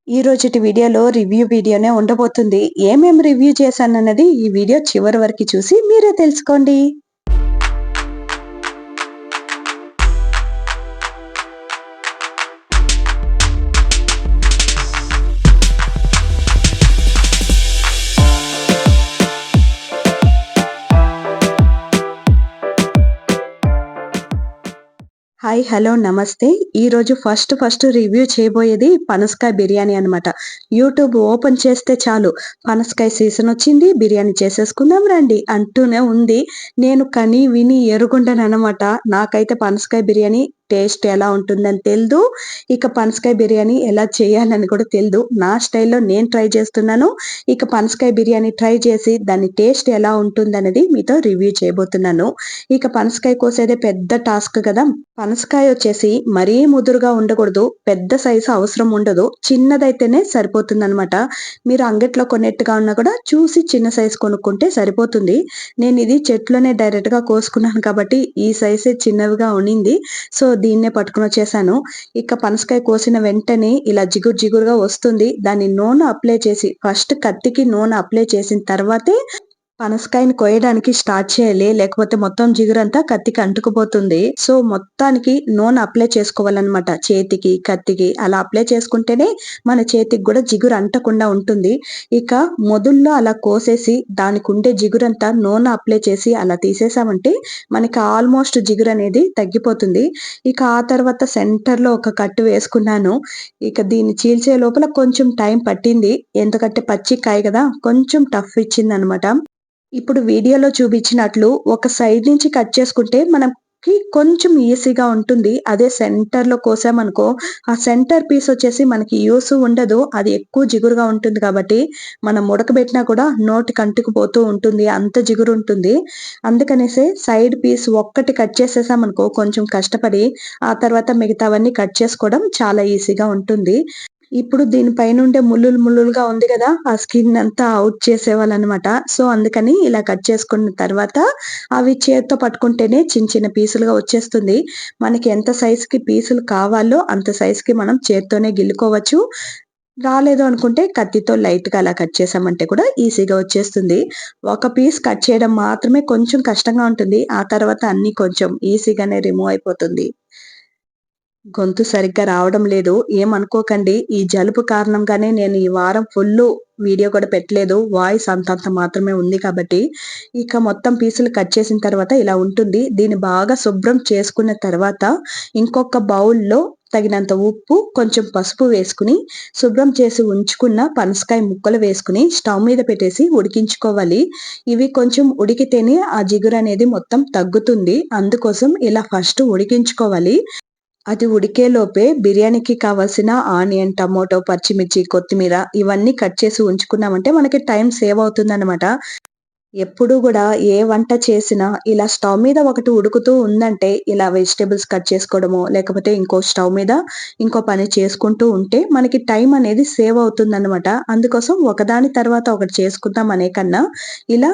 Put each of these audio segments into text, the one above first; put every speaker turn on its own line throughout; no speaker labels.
ఈ రోజుటి వీడియోలో రివ్యూ వీడియోనే ఉండబోతుంది. ఏమేం రివ్యూ చేశానన్నది ఈ వీడియో చివరి వరకు చూసి మీరే తెలుసుకోండి. హాయ్ హలో నమస్తే. ఈరోజు ఫస్ట్ రివ్యూ చేయబోయేది పనసకాయ బిర్యానీ అనమాట. యూట్యూబ్ ఓపెన్ చేస్తే చాలు పనసకాయ సీజన్ వచ్చింది, బిర్యానీ చేసేసుకుందాం రండి అంటూనే ఉంది. నేను కని విని ఎరుగుండనమాట. నాకైతే పనసకాయ బిర్యానీ టేస్ట్ ఎలా ఉంటుందని తెలీదు. ఇక పనసకాయ బిర్యానీ ఎలా చేయాలని కూడా తెలీదు. నా స్టైల్లో నేను ట్రై చేస్తున్నాను. ఇక పనసకాయ బిర్యానీ ట్రై చేసి దాని టేస్ట్ ఎలా ఉంటుందనేది మీతో రివ్యూ చేయబోతున్నాను. ఇక పనసకాయ కోసేదే పెద్ద టాస్క్ కదా. పనసకాయ వచ్చేసి మరీ ముదురుగా ఉండకూడదు, పెద్ద సైజు అవసరం ఉండదు, చిన్నదైతేనే సరిపోతుందన్నమాట. మీరు అంగట్లో కొన్నట్టుగా ఉన్నా కూడా చూసి చిన్న సైజు కొనుక్కుంటే సరిపోతుంది. నేను ఇది చెట్లోనే డైరెక్ట్ గా కోసుకున్నాను కాబట్టి ఈ సైజే చిన్నవిగా ఉండింది. సో దీన్నే పట్టుకుని వచ్చేసాను. ఇక పనసకాయ కోసిన వెంటనే ఇలా జిగురుగా వస్తుంది. దాన్ని నూనె అప్లై చేసి ఫస్ట్ కత్తికి నూనె అప్లై చేసిన తర్వాతే పనసకాయని కోయడానికి స్టార్ట్ చేయాలి. లేకపోతే మొత్తం జిగురంతా కత్తికి అంటుకుపోతుంది. సో మొత్తానికి నూనె అప్లై చేసుకోవాలన్నమాట. చేతికి కత్తికి అలా అప్లై చేసుకుంటేనే మన చేతికి కూడా జిగురు అంటకుండా ఉంటుంది. ఇక మొదుల్లో అలా కోసేసి దానికి ఉండే జిగురంతా నూనె అప్లై చేసి అలా తీసేసామంటే మనకి ఆల్మోస్ట్ జిగురు అనేది తగ్గిపోతుంది. ఇక ఆ తర్వాత సెంటర్ లో ఒక కట్టు వేసుకున్నాను. ఇక దీన్ని చీల్చే లోపల కొంచెం టైం పట్టింది. ఎందుకంటే పచ్చికాయ కదా, కొంచెం టఫ్ ఇచ్చింది అనమాట. ఇప్పుడు వీడియోలో చూపించినట్లు ఒక సైడ్ నుంచి కట్ చేసుకుంటే మనకి కొంచెం ఈజీగా ఉంటుంది. అదే సెంటర్ లో కోసామనుకో ఆ సెంటర్ పీస్ వచ్చేసి మనకి యూస్ ఉండదు. అది ఎక్కువ జిగురుగా ఉంటుంది కాబట్టి మనం ఉడకబెట్టినా కూడా నోటికి అంటుకుపోతూ ఉంటుంది, అంత జిగురు ఉంటుంది. అందుకనేసే సైడ్ పీస్ ఒక్కటి కట్ చేసేసామనుకో కొంచెం కష్టపడి ఆ తర్వాత మిగతావన్నీ కట్ చేసుకోవడం చాలా ఈజీగా ఉంటుంది. ఇప్పుడు దీనిపైన ఉండే ముళ్ళులుగా ఉంది కదా, ఆ స్కిన్ అంతా అవుట్ చేసేవాళ్ళనమాట. సో అందుకని ఇలా కట్ చేసుకున్న తర్వాత అవి చేత్తో పట్టుకుంటేనే చిన్న పీసులుగా వచ్చేస్తుంది. మనకి ఎంత సైజుకి పీసులు కావాలో అంత సైజుకి మనం చేత్తోనే గిల్లుకోవచ్చు. రాలేదు అనుకుంటే కత్తితో లైట్ గా అలా కట్ చేసామంటే కూడా ఈజీగా వచ్చేస్తుంది. ఒక పీస్ కట్ చేయడం మాత్రమే కొంచెం కష్టంగా ఉంటుంది. ఆ తర్వాత అన్ని కొంచెం ఈజీగానే రిమూవ్ అయిపోతుంది. గొంతు సరిగ్గా రావడం లేదు. ఏమనుకోకండి. ఈ జలుబు కారణంగానే నేను ఈ వారం ఫుల్లు వీడియో కూడా పెట్టలేదు. వాయిస్ అంతంత మాత్రమే ఉంది కాబట్టి. ఇక మొత్తం పీసులు కట్ చేసిన తర్వాత ఇలా ఉంటుంది. దీన్ని బాగా శుభ్రం చేసుకున్న తర్వాత ఇంకొక బౌల్‌లో తగినంత ఉప్పు, కొంచెం పసుపు వేసుకుని శుభ్రం చేసి ఉంచుకున్న పనసకాయ ముక్కలు వేసుకుని స్టవ్ మీద పెట్టేసి ఉడికించుకోవాలి. ఇవి కొంచెం ఉడికితేనే ఆ జిగురనేది మొత్తం తగ్గుతుంది. అందుకోసం ఇలా ఫస్ట్ ఉడికించుకోవాలి. అది ఉడికేలోపే బిర్యానీకి కావాల్సిన ఆనియన్, టమోటో, పచ్చిమిర్చి, కొత్తిమీర ఇవన్నీ కట్ చేసి ఉంచుకున్నామంటే మనకి టైం సేవ్ అవుతుందన్నమాట. ఎప్పుడు గూడా ఏ వంట చేసినా ఇలా స్టవ్ మీద ఒకటి ఉడుకుతూ ఉందంటే ఇలా వెజిటబుల్స్ కట్ చేసుకోవడమో, లేకపోతే ఇంకో స్టవ్ మీద ఇంకో పని చేసుకుంటూ ఉంటే మనకి టైం అనేది సేవ్ అవుతుందన్నమాట. అందుకోసం ఒకదాని తర్వాత ఒకటి చేసుకుందాం అనే కన్నా ఇలా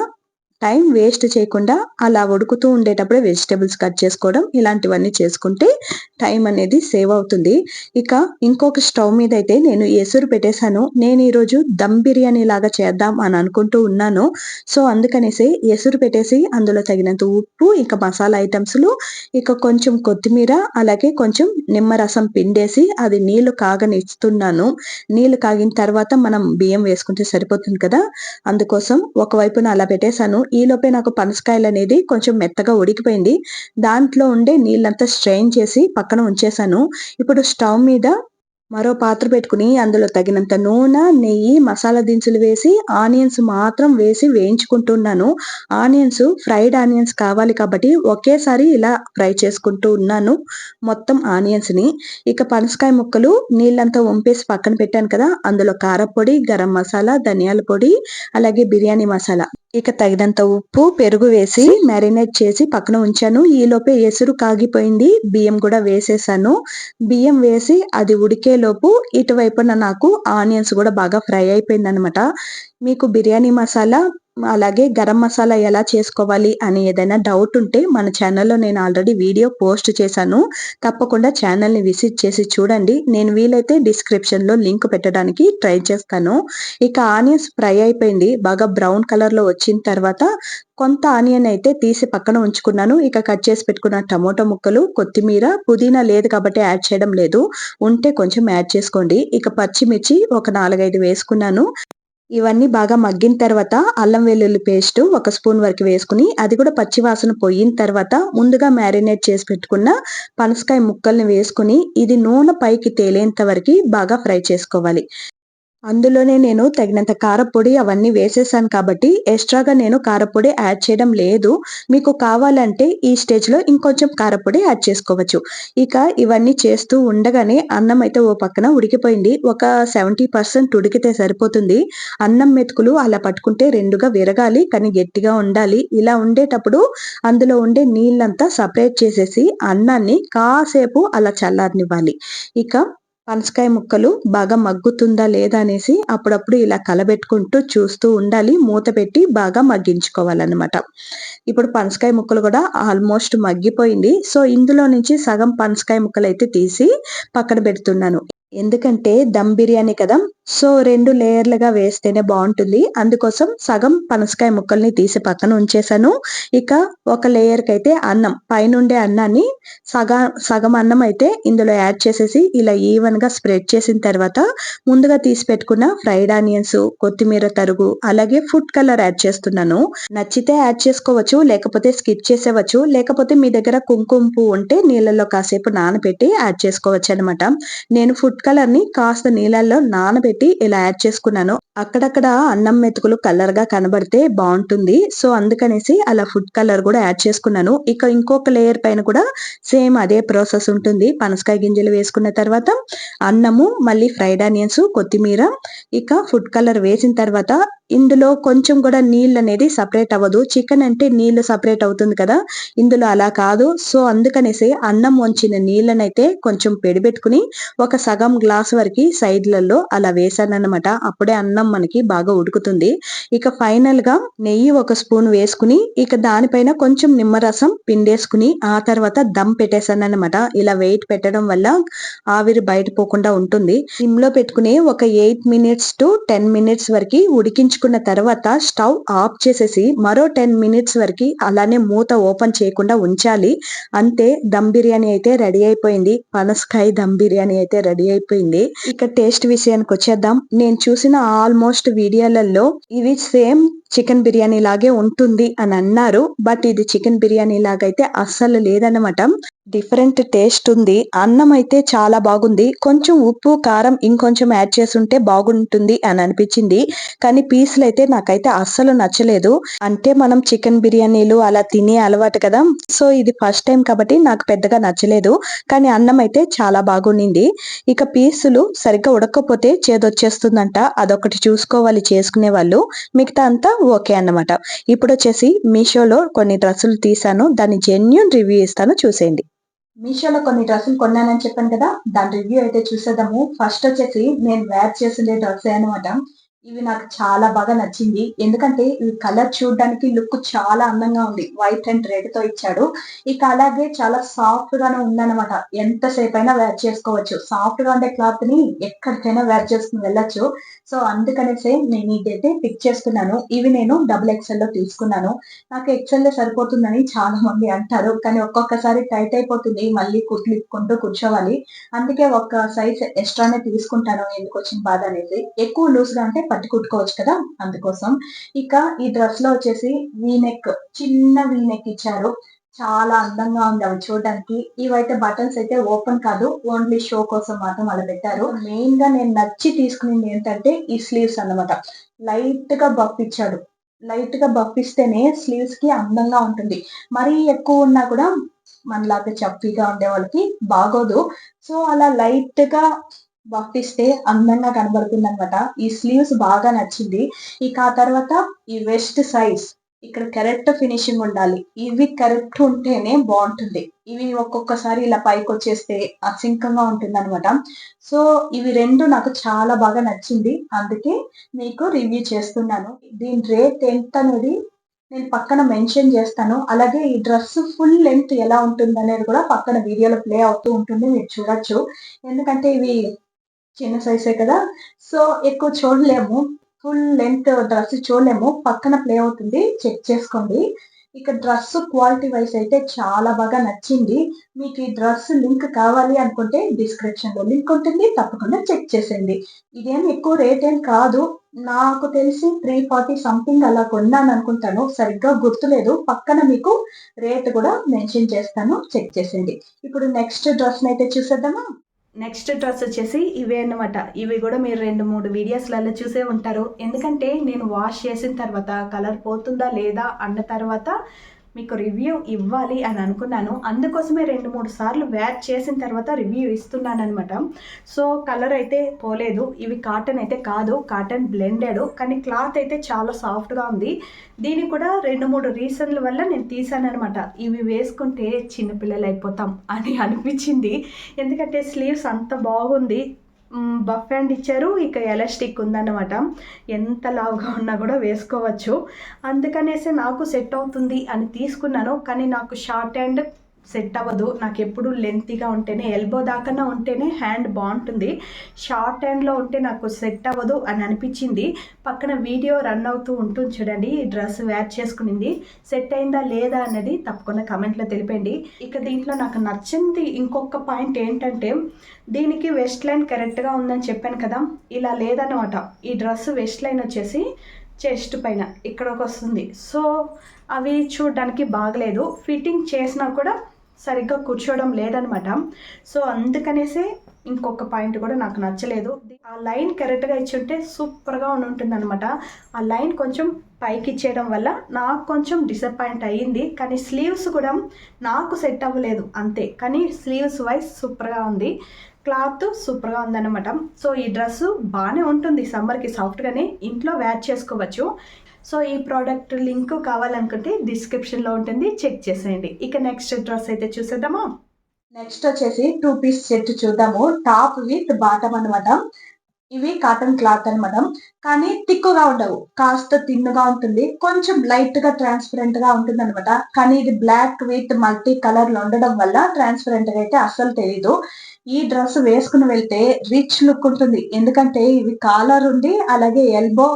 టైం వేస్ట్ చేయకుండా అలా ఉడుకుతూ ఉండేటప్పుడే వెజిటబుల్స్ కట్ చేసుకోవడం ఇలాంటివన్నీ చేసుకుంటే టైం అనేది సేవ్ అవుతుంది. ఇక ఇంకొక స్టవ్ మీద అయితే నేను ఎసురు పెట్టేశాను. నేను ఈరోజు దమ్ బిర్యానీ లాగా చేద్దాం అని అనుకుంటూ ఉన్నాను. సో అందుకనేసి ఎసురు పెట్టేసి అందులో తగినంత ఉప్పు, ఇక మసాలా ఐటమ్స్‌లు, ఇక కొంచెం కొత్తిమీర, అలాగే కొంచెం నిమ్మరసం పిండేసి అది నీళ్లు కాగనిస్తున్నాను. నీళ్లు కాగిన తర్వాత మనం బియ్యం వేసుకుంటే సరిపోతుంది కదా. అందుకోసం ఒకవైపున అలా పెట్టేశాను. ఈలోపే నాకు పనసకాయలనేది కొంచెం మెత్తగా ఉడికిపోయింది. దాంట్లో ఉండే నీళ్ళంతా స్ట్రెయిన్ చేసి పక్కన ఉంచేశాను. ఇప్పుడు స్టవ్ మీద మరో పాత్ర పెట్టుకుని అందులో తగినంత నూనె, నెయ్యి, మసాలా దినుసులు వేసి ఆనియన్స్ మాత్రం వేసి వేయించుకుంటున్నాను. ఫ్రైడ్ ఆనియన్స్ కావాలి కాబట్టి ఒకేసారి ఇలా ఫ్రై చేసుకుంటూ ఉన్నాను మొత్తం ఆనియన్స్‌ని. ఇక పనసకాయ ముక్కలు నీళ్ళంతా వంపేసి పక్కన పెట్టాను కదా, అందులో కారప్పొడి, గరం మసాలా, ధనియాల పొడి, అలాగే బిర్యానీ మసాలా, ఇక తగినంత ఉప్పు, పెరుగు వేసి మ్యారినేట్ చేసి పక్కన ఉంచాను. ఈలోపే ఎసురు కాగిపోయింది. బియ్యం కూడా వేసేసాను. బియ్యం వేసి అది ఉడికేలోపు ఇటువైపున నాకు ఆనియన్స్ కూడా బాగా ఫ్రై అయిపోయిందనమాట. మీకు బిర్యానీ మసాలా అలాగే గరం మసాలా ఎలా చేసుకోవాలి అని ఏదైనా డౌట్ ఉంటే మన ఛానల్‌లో నేను ఆల్రెడీ వీడియో పోస్ట్ చేశాను. తప్పకుండా ఛానల్‌ని విజిట్ చేసి చూడండి. నేను వీలైతే డిస్క్రిప్షన్‌లో లింక్ పెట్టడానికి ట్రై చేస్తాను. ఇక ఆనియన్స్ ఫ్రై అయిపోయింది. బాగా బ్రౌన్ కలర్‌లో వచ్చిన తర్వాత కొంత ఆనియన్ అయితే తీసి పక్కన ఉంచుకున్నాను. ఇక కట్ చేసి పెట్టుకున్న టమోటా ముక్కలు, కొత్తిమీర, పుదీనా లేదు కాబట్టి యాడ్ చేయడం లేదు. ఉంటే కొంచెం యాడ్ చేసుకోండి. ఇక పచ్చిమిర్చి ఒక 4, 5 వేసుకున్నాను. ఇవన్నీ బాగా మగ్గిన తర్వాత అల్లం వెల్లుల్లి పేస్ట్ ఒక స్పూన్ వరకు వేసుకుని అది కూడా పచ్చి వాసన పోయిన తర్వాత ముందుగా మ్యారినేట్ చేసి పెట్టుకున్న పనసకాయ ముక్కల్ని వేసుకుని ఇది నూనె పైకి తేలేంత వరకు బాగా ఫ్రై చేసుకోవాలి. అందులోనే నేను తగినంత కారప్పొడి అవన్నీ వేసేసాను కాబట్టి ఎక్స్‌ట్రాగా నేను కారప్పొడి యాడ్ చేయడం లేదు. మీకు కావాలంటే ఈ స్టేజ్‌లో ఇంకొంచెం కారప్పొడి యాడ్ చేసుకోవచ్చు. ఇక ఇవన్నీ చేస్తూ ఉండగానే అన్నం అయితే ఓ పక్కన ఉడికిపోయింది. ఒక 70% ఉడికితే సరిపోతుంది. అన్నం మెతుకులు అలా పట్టుకుంటే 2గా విరగాలి. కానీ గట్టిగా ఉండాలి. ఇలా ఉండేటప్పుడు అందులో ఉండే నీళ్ళంతా సెపరేట్ చేసేసి అన్నాన్ని కాసేపు అలా చల్లారనివ్వాలి. ఇక పనసకాయ ముక్కలు బాగా మగ్గుతుందా లేదా అనేసి అప్పుడప్పుడు ఇలా కలబెట్టుకుంటూ చూస్తూ ఉండాలి. మూత పెట్టి బాగా మగ్గించుకోవాలన్నమాట. ఇప్పుడు పనసకాయ ముక్కలు కూడా ఆల్మోస్ట్ మగ్గిపోయింది. సో, ఇందులో నుంచి సగం పనసకాయ ముక్కలైతే తీసి పక్కన పెడుతున్నాను. ఎందుకంటే దమ్ బిర్యానీ కదా! సో, 2 లేయర్లుగా వేస్తేనే బావుంటుంది. అందుకోసం సగం పనసకాయ ముక్కల్ని తీసి పక్కన ఉంచేసాను. ఇక ఒక లేయర్‌కైతే అన్నం పైనుండే అన్నాన్ని సగం అన్నం అయితే ఇందులో యాడ్ చేసేసి ఇలా ఈవెన్‌గా స్ప్రెడ్ చేసిన తర్వాత ముందుగా తీసి పెట్టుకున్న ఫ్రైడ్ ఆనియన్స్, కొత్తిమీర తరుగు, అలాగే ఫుడ్ కలర్ యాడ్ చేస్తున్నాను. నచ్చితే యాడ్ చేసుకోవచ్చు. లేకపోతే స్కిప్ చేసేవచ్చు. లేకపోతే మీ దగ్గర కుంకుమ పువ్వు ఉంటే నీళ్ళలో కాసేపు నానబెట్టి యాడ్ చేసుకోవచ్చనమాట. నేను ఫుడ్ కలర్‌ని కాస్త నీళ్ళల్లో నానబెట్టి ఇలా యాడ్ చేసుకున్నాను. అక్కడక్కడ అన్నం మెతుకులు కలర్‌గా కనబడితే బావుంటుంది. సో, అందుకనేసి అలా ఫుడ్ కలర్ గూడా యాడ్ చేసుకున్నాను. ఇక ఇంకొక లేయర్ పైన కూడా సేమ్ అదే ప్రాసెస్ ఉంటుంది. పనసకాయ గింజలు వేసుకున్న తర్వాత అన్నము, మళ్ళీ ఫ్రైడ్ ఆనియన్స్, కొత్తిమీర, ఇక ఫుడ్ కలర్ వేసిన తర్వాత ఇందులో కొంచెం కూడా నీళ్ళనేది సెపరేట్ అవ్వదు. చికెన్ అంటే నీళ్లు సెపరేట్ అవుతుంది కదా! ఇందులో అలా కాదు. సో, అందుకనేసి అన్నం వంచిన నీళ్ళనైతే కొంచెం పెట్టుకుని ఒక సగం గ్లాస్ వరకి సైడ్‌లలో అలా వేశానన్నమాట. అప్పుడే అన్నం మనకి బాగా ఉడుకుతుంది. ఇక ఫైనల్‌గా నెయ్యి ఒక స్పూన్ వేసుకుని, ఇక దానిపైన కొంచెం నిమ్మరసం పిండేసుకుని, ఆ తర్వాత దమ్ పెట్టేసానన్నమాట. ఇలా వెయిట్ పెట్టడం వల్ల ఆవిరి బయట పోకుండా ఉంటుంది. సిమ్‌లో పెట్టుకుని ఒక 8 మినిట్స్ టు 10 మినిట్స్ వరకి ఉడికించుకున్న తర్వాత స్టవ్ ఆఫ్ చేసేసి మరో 10 మినిట్స్ వరకి అలానే మూత ఓపెన్ చేయకుండా ఉంచాలి. అంతే దమ్ బిర్యానీ అయితే రెడీ అయిపోయింది. పనసకాయ దమ్ బిర్యానీ అయితే రెడీ అయిపోయింది. ఇక టేస్ట్ విషయానికొచ్చేద్దాం. నేను చూసిన ఆల్మోస్ట్ వీడియోలలో ఇవి సేమ్ చికెన్ బిర్యానీ లాగే ఉంటుంది అని అన్నారు. బట్ ఇది చికెన్ బిర్యానీ లాగైతే అస్సలు లేదన్నమాట. డిఫరెంట్ టేస్ట్ ఉంది. అన్నం అయితే చాలా బాగుంది. కొంచెం ఉప్పు, కారం ఇంకొంచెం యాడ్ చేసుంటే బాగుంటుంది అని అనిపించింది. కానీ పీసులైతే నాకైతే అస్సలు నచ్చలేదు. అంటే మనం చికెన్ బిర్యానీలు అలా తినే అలవాటు కదా! సో, ఇది ఫస్ట్ టైమ్ కాబట్టి నాకు పెద్దగా నచ్చలేదు. కానీ అన్నం అయితే చాలా బాగుండింది. ఇక పీసులు సరిగ్గా ఉడక్కపోతే చేదొచ్చేస్తుందంట. అదొకటి చూసుకోవాలి చేసుకునేవాళ్ళు. మిగతా అంతా ఓకే అన్నమాట. ఇప్పుడొచ్చేసి మీషోలో కొన్ని డ్రెస్సులు తీశాను. దాని జెన్యూన్ రివ్యూ ఇస్తాను చూసేయండి. మీషోలో కొన్ని డ్రెస్సులు కొన్నానని చెప్పాను కదా! దాని రివ్యూ అయితే చూసేద్దాము. ఫస్ట్ వచ్చేసి నేను వేర్ చేసిండే డ్రెస్సే అనమాట. ఇవి నాకు చాలా బాగా నచ్చింది. ఎందుకంటే ఈ కలర్ చూడ్డానికి లుక్ చాలా అందంగా ఉంది. వైట్ అండ్ రెడ్‌తో ఇచ్చాడు. ఇక అలాగే చాలా సాఫ్ట్ గాను ఉందనమాట. ఎంతసేపైనా వేర్ చేసుకోవచ్చు. సాఫ్ట్‌గా ఉండే క్లాత్‌ని ఎక్కడికైనా వేర్ చేసుకొని వెళ్ళొచ్చు. సో, అందుకనేసే నేను ఇదైతే పిక్ చేసుకున్నాను. ఇవి నేను డబుల్ ఎక్సెల్‌లో తీసుకున్నాను. నాకు ఎక్సెల్లే సరిపోతుందని చాలా మంది అంటారు. కానీ ఒక్కొక్కసారి టైట్ అయిపోతుంది. మళ్ళీ కుట్లు ఇప్పుకుంటూ కూర్చోవాలి. అందుకే ఒక సైజ్ ఎక్స్‌ట్రానే తీసుకుంటాను ఎందుకొచ్చిన బాధ అనేసి. ఎక్కువ లూజ్‌గా అంటే పట్టి కుట్టుకోవచ్చు కదా! అందుకోసం. ఇక ఈ డ్రెస్‌లో వచ్చేసి వీ నెక్ చిన్న వీ నెక్ ఇచ్చారు. చాలా అందంగా ఉంది అవి చూడడానికి. ఇవైతే బటన్స్ అయితే ఓపెన్ కాదు. ఓన్లీ షో కోసం మాత్రం అలా పెట్టారు. మెయిన్‌గా నేను నచ్చి తీసుకునింది ఏంటంటే ఈ స్లీవ్స్ అన్నమాట. లైట్‌గా బఫ్ ఇచ్చాడు. లైట్‌గా బఫ్ ఇస్తేనే స్లీవ్స్‌కి అందంగా ఉంటుంది. మరీ ఎక్కువ ఉన్నా కూడా మనలాగా చప్పీగా ఉండే వాళ్ళకి బాగోదు. సో, అలా లైట్‌గా బఫ్ ఇస్తే అందంగా కనబడుతుందనమాట. ఈ స్లీవ్స్ బాగా నచ్చింది. ఇక ఆ తర్వాత ఈ వెస్ట్ సైజ్ ఇక్కడ కరెక్ట్ ఫినిషింగ్ ఉండాలి. ఇవి కరెక్ట్ ఉంటేనే బాగుంటుంది. ఇవి ఒక్కొక్కసారి ఇలా పైకి వచ్చేస్తే అసింకంగా ఉంటుంది అనమాట. సో ఇవి రెండు నాకు చాలా బాగా నచ్చింది. అందుకే మీకు రివ్యూ చేస్తున్నాను. దీని రేట్ ఎంత అనేది నేను పక్కన మెన్షన్ చేస్తాను. అలాగే ఈ డ్రెస్ ఫుల్ లెంత్ ఎలా ఉంటుంది అనేది కూడా పక్కన వీడియోలో ప్లే అవుతూ ఉంటుంది, మీరు చూడొచ్చు. ఎందుకంటే ఇవి చిన్న సైజే కదా, సో ఎక్కువ చూడలేము. ఫుల్ లెంత్ డ్రెస్ చూడలేము, పక్కన ప్లే అవుతుంది, చెక్ చేసుకోండి. ఇక డ్రెస్ క్వాలిటీ వైజ్ అయితే చాలా బాగా నచ్చింది. మీకు ఈ డ్రెస్ లింక్ కావాలి అనుకుంటే డిస్క్రిప్షన్ లో లింక్ ఉంటుంది, తప్పకుండా చెక్ చేసేయండి. ఇదేం ఎక్కువ రేట్ ఏం కాదు, నాకు తెలిసి 340 సంథింగ్ అలా కొన్నాను అనుకుంటాను, సరిగ్గా గుర్తులేదు. పక్కన మీకు రేట్ కూడా మెన్షన్ చేస్తాను, చెక్ చేసేయండి. ఇప్పుడు నెక్స్ట్ డ్రెస్ అయితే చూసేద్దామా. నెక్స్ట్ డ్రెస్ వచ్చేసి ఇవే అన్నమాట. ఇవి కూడా మీరు 2-3 వీడియోస్లలో చూసే ఉంటారు. ఎందుకంటే నేను వాష్ చేసిన తర్వాత కలర్ పోతుందా లేదా అన్న తర్వాత మీకు రివ్యూ ఇవ్వాలి అని అనుకున్నాను. అందుకోసమే 2-3 సార్లు వేర్ చేసిన తర్వాత రివ్యూ ఇస్తున్నాను అనమాట. సో కలర్ అయితే పోలేదు. ఇవి కాటన్ అయితే కాదు, కాటన్ బ్లెండెడ్, కానీ క్లాత్ అయితే చాలా సాఫ్ట్గా ఉంది. దీనికి కూడా 2-3 రీజన్ల వల్ల నేను తీసాను అనమాట. ఇవి వేసుకుంటే చిన్నపిల్లలు అయిపోతాం అని అనిపించింది. ఎందుకంటే స్లీవ్స్ అంత బాగుంది, బఫ్ హ్యాండ్ ఇచ్చారు, ఇక ఎలాస్టిక్ ఉందన్నమాట. ఎంత లావుగా ఉన్నా కూడా వేసుకోవచ్చు. అందుకనేసి నాకు సెట్ అవుతుంది అని తీసుకున్నాను. కానీ నాకు షార్ట్ హ్యాండ్ సెట్ అవ్వదు. నాకు ఎప్పుడు లెంతీగా ఉంటేనే, ఎల్బో దాకా ఉంటేనే హ్యాండ్ బాగుంటుంది. షార్ట్ హ్యాండ్లో ఉంటే నాకు సెట్ అవ్వదు అని అనిపించింది. పక్కన వీడియో రన్ అవుతూ ఉంటుంది చూడండి. ఈ డ్రెస్ వేర్ చేసుకునింది సెట్ అయిందా లేదా అన్నది తప్పకుండా కమెంట్లో తెలిపండి. ఇక దీంట్లో నాకు నచ్చింది ఇంకొక పాయింట్ ఏంటంటే, దీనికి వెస్ట్ లైన్ కరెక్ట్గా ఉందని చెప్పాను కదా, ఇలా లేదన్నమాట. ఈ డ్రెస్ వెస్ట్ లైన్ వచ్చేసి చెస్ట్ పైన ఇక్కడికి వస్తుంది. సో అవి చూడడానికి బాగలేదు. ఫిట్టింగ్ చేసినా కూడా సరిగ్గా కూర్చోవడం లేదనమాట. సో అందుకనేసే ఇంకొక పాయింట్ కూడా నాకు నచ్చలేదు. ఆ లైన్ కరెక్ట్గా ఇచ్చుంటే సూపర్గా ఉంటుంది అనమాట. ఆ లైన్ కొంచెం పైకి ఇచ్చేయడం వల్ల నాకు కొంచెం డిసప్పాయింట్ అయ్యింది. కానీ స్లీవ్స్ కూడా నాకు సెట్ అవ్వలేదు అంతే. కానీ స్లీవ్స్ వైజ్ సూపర్గా ఉంది, క్లాత్ సూపర్గా ఉందన్నమాట. సో ఈ డ్రెస్సు బాగానే ఉంటుంది, సమ్మర్కి సాఫ్ట్గానే ఇంట్లో వేర్ చేసుకోవచ్చు. సో ఈ ప్రోడక్ట్ లింక్ కావాలనుకుంటే డిస్క్రిప్షన్లో ఉంటుంది, చెక్ చేసేయండి. ఇక నెక్స్ట్ డ్రెస్ అయితే చూసేద్దామా. నెక్స్ట్ వచ్చేసి 2 పీస్ సెట్ చూద్దాము. టాప్ విత్ బాటమ్ అనమాట. ఇవి కాటన్ క్లాత్ అనమాట, కానీ తిక్కుగా ఉండవు, కాస్త తిన్నుగా ఉంటుంది, కొంచెం లైట్ గా ట్రాన్స్పరెంట్ గా ఉంటుంది అనమాట. కానీ ఇది బ్లాక్ విత్ మల్టీ కలర్ లో ఉండడం వల్ల ట్రాన్స్పరెంట్ గా అయితే అస్సలు తెలియదు. ఈ డ్రెస్ వేసుకుని వెళ్తే రిచ్ లుక్ ఉంటుంది, ఎందుకంటే ఇవి కాలర్ ఉంది, అలాగే ఎల్బో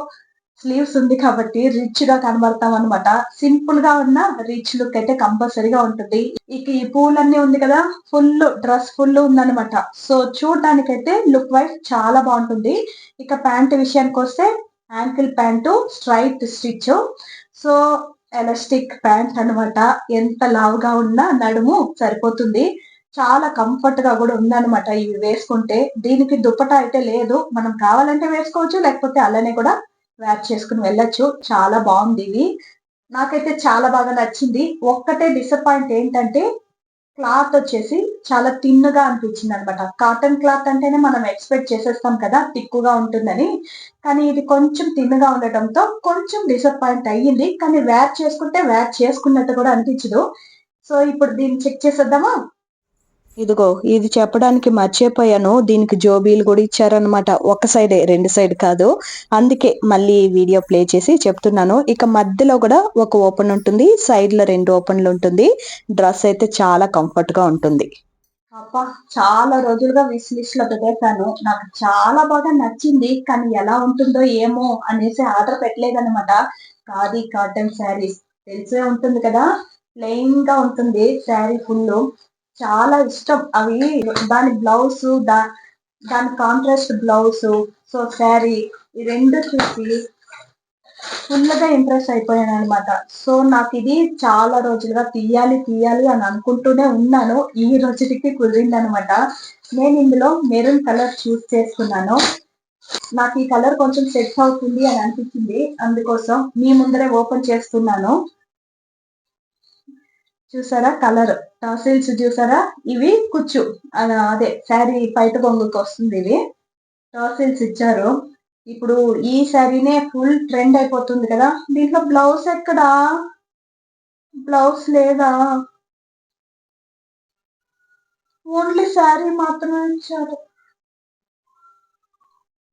స్లీవ్స్ ఉంది కాబట్టి రిచ్ గా కనబడతాం అనమాట. సింపుల్ గా ఉన్న రిచ్ లుక్ అయితే కంపల్సరీగా ఉంటుంది. ఇక ఈ పూలన్నీ ఉంది కదా, ఫుల్ డ్రెస్ ఫుల్ ఉందన్నమాట. సో చూడడానికైతే లుక్ వైజ్ చాలా బాగుంటుంది. ఇక ప్యాంట్ విషయానికి వస్తే ankle pant, straight stitch, so elastic pant అనమాట. ఎంత లావుగా ఉన్నా నడుము సరిపోతుంది, చాలా కంఫర్ట్ గా కూడా ఉందన్నమాట ఇవి వేసుకుంటే. దీనికి దుప్పట అయితే లేదు, మనం కావాలంటే వేసుకోవచ్చు, లేకపోతే అలానే కూడా వేర్ చేసుకుని వెళ్ళొచ్చు. చాలా బాగుంది ఇది, నాకైతే చాలా బాగా నచ్చింది. ఒక్కటే డిసప్పాయింట్ ఏంటంటే క్లాత్ వచ్చేసి చాలా తిన్నుగా అనిపించింది అనమాట. కాటన్ క్లాత్ అంటేనే మనం ఎక్స్పెక్ట్ చేసేస్తాం కదా తిక్కుగా ఉంటుందని, కానీ ఇది కొంచెం తిన్నుగా ఉండటంతో కొంచెం డిసప్పాయింట్ అయ్యింది. కానీ వేర్ చేసుకుంటే వేర్ చేసుకున్నట్టు కూడా అనిపించదు. సో ఇప్పుడు దీన్ని చెక్ చేసేద్దామా. ఇదిగో ఇది చెప్పడానికి మర్చిపోయాను, దీనికి జోబీలు కూడా ఇచ్చారనమాట. ఒక సైడే, రెండు సైడ్ కాదు. అందుకే మళ్ళీ వీడియో ప్లే చేసి చెప్తున్నాను. ఇక మధ్యలో కూడా ఒక ఓపెన్ ఉంటుంది, సైడ్ లో 2 ఓపెన్లు ఉంటుంది. డ్రెస్ అయితే చాలా కంఫర్ట్ గా ఉంటుంది. అబ్బా, చాలా రోజులుగా విష్ లిస్ట్ లో పెట్టేశాను, నాకు చాలా బాగా నచ్చింది. కానీ ఎలా ఉంటుందో ఏమో అనేసి ఆర్డర్ పెట్టలేదన్నమాట. ఖాదీ కాటన్ శారీస్ తెలిసే ఉంటుంది కదా, ప్లెయిన్ గా ఉంటుంది శారీ ఫుల్, చాలా ఇష్టం అవి. దాని బ్లౌజ్, దాని కాంట్రాస్ట్ బ్లౌజ్, సో శారీ, ఈ రెండు చూసి ఫుల్ గా ఇంప్రెస్ అయిపోయాను అనమాట. సో నాకు ఇది చాలా రోజులుగా తీయాలి తీయాలి అని అనుకుంటూనే ఉన్నాను, ఈ రోజుకి కుదిరింది అనమాట. నేను ఇందులో మెరూన్ కలర్ చూస్ చేసుకున్నాను. నాకు ఈ కలర్ కొంచెం సెట్ అవుతుంది అని అనిపించింది, అందుకోసం మీ ముందరే ఓపెన్ చేస్తున్నాను. చూసారా కలర్, టాసిల్స్ చూసారా, ఇవి కుచ్చు, అదే శారీ పైట బొంగుకి వస్తుంది. ఇవి టాసిల్స్ ఇచ్చారు. ఇప్పుడు ఈ శారీనే ఫుల్ ట్రెండ్ అయిపోతుంది కదా. దీంట్లో బ్లౌజ్ ఎక్కడా? బ్లౌజ్ లేదా? ఓన్లీ శారీ మాత్రమే ఇచ్చారు.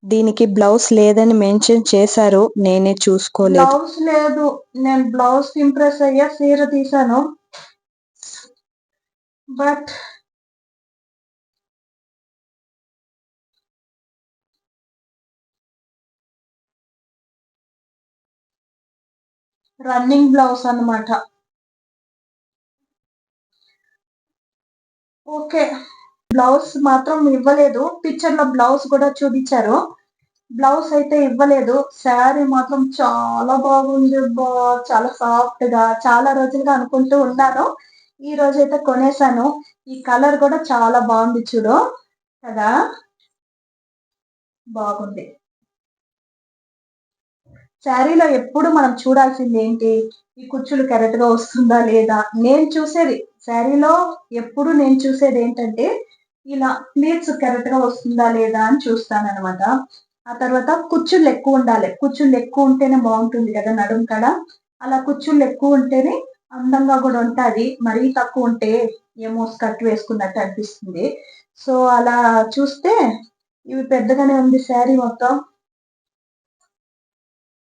దీనికి బ్లౌజ్ లేదని మెన్షన్ చేశారు, నేనే చూసుకోలేదు. బ్లౌజ్ లేదు. నేను బ్లౌజ్ ఇంప్రెస్ అయ్యా చీర తీసాను, బట్ రన్నింగ్ బ్లౌజ్ అన్నమాట. ఓకే, బ్లౌజ్ మాత్రం ఇవ్వలేదు. పిక్చర్ లో బ్లౌజ్ కూడా చూపించారు, బ్లౌజ్ అయితే ఇవ్వలేదు. శారీ మాత్రం చాలా బాగుంది, చాలా సాఫ్ట్ గా. చాలా రోజులుగా అనుకుంటూ ఉన్నాను, ఈ రోజు అయితే కొనేసాను. ఈ కలర్ కూడా చాలా బాగుంది చూడు కదా, బాగుంది. శారీలో ఎప్పుడు మనం చూడాల్సింది ఏంటి? ఈ కుచ్చులు కరెక్ట్ గా వస్తుందా లేదా. నేను చూసేది శారీలో ఎప్పుడు నేను చూసేది ఏంటంటే ఇలా ప్లీట్స్ కరెక్ట్ గా వస్తుందా లేదా అని చూస్తాను అనమాట. ఆ తర్వాత కుచ్చుళ్ళు ఎక్కువ ఉండాలి. కుచ్చుళ్ళు ఎక్కువ ఉంటేనే బాగుంటుంది కదా నడుం కాడ. అలా కుచ్చుళ్ళు ఎక్కువ ఉంటేనే అందంగా కూడా ఉంటది. మరీ తక్కువ ఉంటే ఏమో స్కర్ట్ వేసుకున్నట్టు అనిపిస్తుంది. సో అలా చూస్తే ఇవి పెద్దగానే ఉంది శారీ మొత్తం.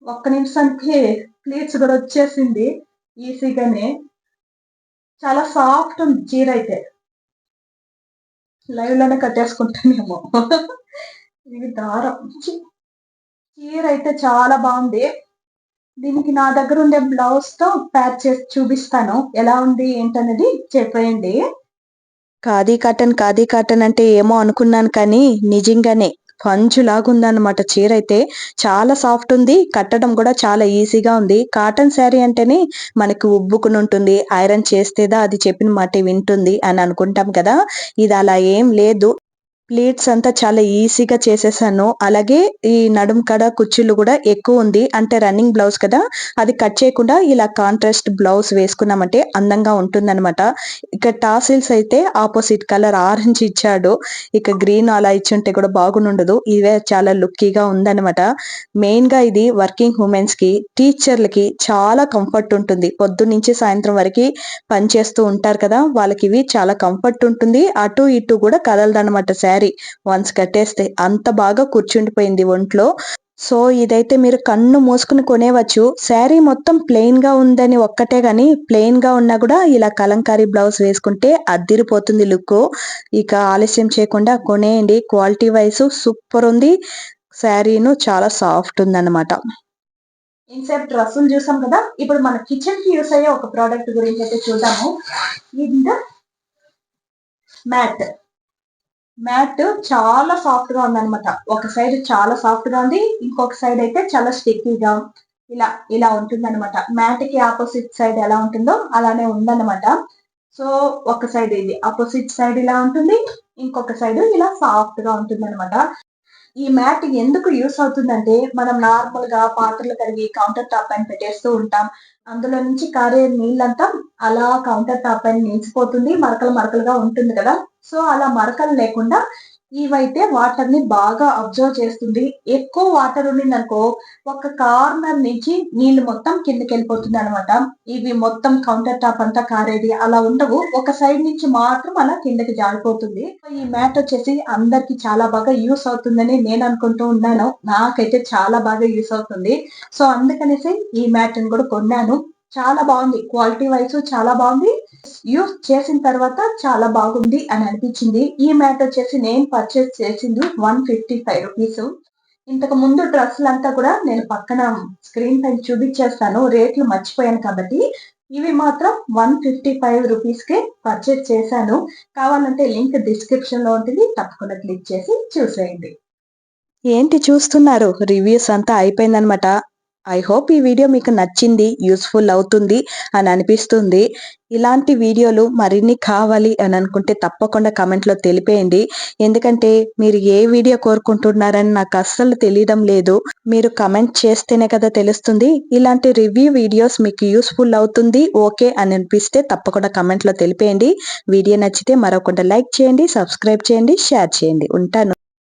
ఒక్క నిమిషానికి ప్లీట్స్ కూడా వచ్చేసింది ఈజీగానే. చాలా సాఫ్ట్ ఉంది చీర అయితే. లైవ్ లోనే కట్టేసుకుంటానేమో. ఇది దారం. చీర అయితే చాలా బాగుంది. దీనికి నా దగ్గర ఉండే బ్లౌజ్ తో ప్యాచ్ చేసి చూపిస్తాను, ఎలా ఉంది ఏంటనేది చెప్పేయండి. ఖాదీ కాటన్ అంటే ఏమో అనుకున్నాను, కానీ నిజంగానే పంచులాగుందన్నమాట. చీర అయితే చాలా సాఫ్ట్ ఉంది, కట్టడం కూడా చాలా ఈజీగా ఉంది. కాటన్ శారీ అంటేనే మనకు ఉబ్బుకుని ఉంటుంది, ఐరన్ చేస్తేదా అది చెప్పిన మాట వింటుంది అని అనుకుంటాం కదా. ఇది అలా ఏం లేదు. ప్లీట్స్ అంతా చాలా ఈజీగా చేసేసాను. అలాగే ఈ నడుం కడ కుచ్చుళ్ళు కూడా ఎక్కువ ఉంది, అంటే రన్నింగ్ బ్లౌజ్ కదా, అది కట్ చేయకుండా ఇలా కాంట్రాస్ట్ బ్లౌజ్ వేసుకున్నామంటే అందంగా ఉంటుందన్నమాట. ఇక టాసిల్స్ అయితే ఆపోజిట్ కలర్ ఆరెంజ్ ఇచ్చాడు, ఇక గ్రీన్ అలా ఇచ్చుంటే కూడా బాగుండదు. ఇవే చాలా లుక్కీగా ఉందన్నమాట. మెయిన్ గా ఇది వర్కింగ్ ఉమెన్స్ కి, టీచర్లకి చాలా కంఫర్ట్ ఉంటుంది. పొద్దు నుంచి సాయంత్రం వరకు పని చేస్తూ ఉంటారు కదా, వాళ్ళకి ఇవి చాలా కంఫర్ట్ ఉంటుంది. అటు ఇటు కూడా కదలదన్నమాట శారీ వన్స్ కట్టేస్తే. అంత బాగా కూర్చుండిపోయింది ఒంట్లో. సో ఇదైతే మీరు కన్ను మూసుకుని కొనేవచ్చు. శారీ మొత్తం ప్లెయిన్ గా ఉందని ఒక్కటే గాని, ప్లెయిన్ గా ఉన్నా కూడా ఇలా కలంకారీ బ్లౌజ్ వేసుకుంటే అద్దిరిపోతుంది లుక్. ఇక ఆలస్యం చేయకుండా కొనేయండి. క్వాలిటీ వైజ్ సూపర్ ఉంది. శారీను చాలా సాఫ్ట్ ఉందన్నమాట. ఇన్సెప్ట్ డ్రెస్సులు చూసాం కదా, ఇప్పుడు మన కిచెన్ కి యూస్ అయ్యే ఒక ప్రోడక్ట్ గురించి అయితే చూద్దాము. ఇది మ్యాట్. మ్యాట్ చాలా సాఫ్ట్ గా ఉందన్నమాట. ఒక సైడ్ చాలా సాఫ్ట్ గా ఉంది, ఇంకొక సైడ్ అయితే చాలా స్టిక్కీగా ఇలా ఇలా ఉంటుంది అనమాట. మ్యాట్ కి ఆపోజిట్ సైడ్ ఎలా ఉంటుందో అలానే ఉందన్నమాట. సో ఒక సైడ్ ఇది ఆపోజిట్ సైడ్ ఇలా ఉంటుంది, ఇంకొక సైడ్ ఇలా సాఫ్ట్ గా ఉంటుంది అనమాట. ఈ మ్యాట్ ఎందుకు యూస్ అవుతుందంటే, మనం నార్మల్ గా పాత్రలు కడిగి కౌంటర్ టాప్ పైన పెట్టేస్తూ ఉంటాం. అందులో నుంచి కారే నీళ్ళంతా అలా కౌంటర్ టాప్ పైన నిలిచిపోతుంది, మరకలు మరకలుగా ఉంటుంది కదా. సో అలా మరకలు లేకుండా ఇవైతే వాటర్ ని బాగా అబ్జర్వ్ చేస్తుంది. ఎక్కువ వాటర్ ఉండింది అనుకో, ఒక కార్నర్ నుంచి నీళ్లు మొత్తం కిందకి వెళ్ళిపోతుంది అనమాట. ఇవి మొత్తం కౌంటర్ టాప్ అంతా కారేది అలా ఉండవు, ఒక సైడ్ నుంచి మాత్రం అలా కిందకి జారిపోతుంది. ఈ మ్యాట్ వచ్చేసి అందరికి చాలా బాగా యూస్ అవుతుందని నేను అనుకుంటూ ఉన్నాను. నాకైతే చాలా బాగా యూస్ అవుతుంది. సో అందుకనేసి ఈ మ్యాట్ ని కూడా కొన్నాను. చాలా బాగుంది, క్వాలిటీ వైజ్ చాలా బాగుంది. యూస్ చేసిన తర్వాత చాలా బాగుంది అని అనిపించింది. ఈ మ్యాట్ వచ్చేసి నేను పర్చేస్ చేసింది 155 రూపీస్. ఇంతకు ముందు డ్రెస్సులంతా కూడా నేను పక్కన స్క్రీన్ పైన చూపించేస్తాను, రేట్లు మర్చిపోయాను కాబట్టి. ఇవి మాత్రం 155 రూపీస్ కే పర్చేస్ చేశాను. కావాలంటే లింక్ డిస్క్రిప్షన్ లో ఉంటుంది, తప్పకుండా క్లిక్ చేసి చూసేయండి. ఏంటి చూస్తున్నారు? రివ్యూస్ అంతా అయిపోయిందనమాట. ఐ హోప్ ఈ వీడియో మీకు నచ్చింది, యూస్ఫుల్ అవుతుంది అని అనిపిస్తుంది. ఇలాంటి వీడియోలు మరిన్ని కావాలి అని అనుకుంటే తప్పకుండా కమెంట్లో తెలిపేయండి. ఎందుకంటే మీరు ఏ వీడియో కోరుకుంటున్నారని నాకు అస్సలు తెలియడం లేదు. మీరు కమెంట్ చేస్తేనే కదా తెలుస్తుంది. ఇలాంటి రివ్యూ వీడియోస్ మీకు యూస్ఫుల్ అవుతుంది ఓకే అని అనిపిస్తే తప్పకుండా కమెంట్లో తెలిపేయండి. వీడియో నచ్చితే మరొకటి లైక్ చేయండి, సబ్స్క్రైబ్ చేయండి, షేర్ చేయండి. ఉంటాను.